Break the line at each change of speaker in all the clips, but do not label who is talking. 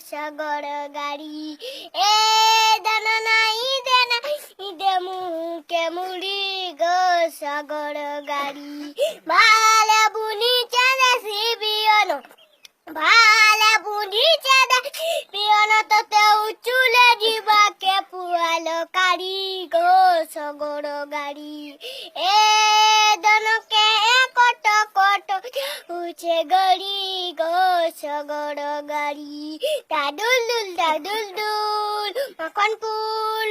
সাগর গাড়ি এ দানা নাই দেনা দেমু কেমুড়ি গো সাগর গাড়ি ভালে বুনি চাঁদে শিবিয়ন ভালে বুনি চাঁদে পিয়ন তোতে উচুলে দিবাকে পুয়ালো কাড়ি গো সাগর গাড়ি এ দনকে কট কট উচে গড়ি গো সাগর গাড়ি দাদুল দুল দাদুল দুল মাখন ফুল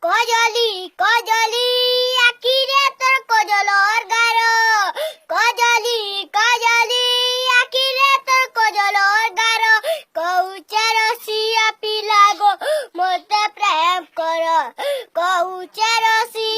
কজলি কজলি আখিরে তোর কজলর গারো কজলি কজলি আখিরে তোর কজলর গারো কউচে রসিয়া পিলা গো মতে প্রেম কর কউচে রসিয়া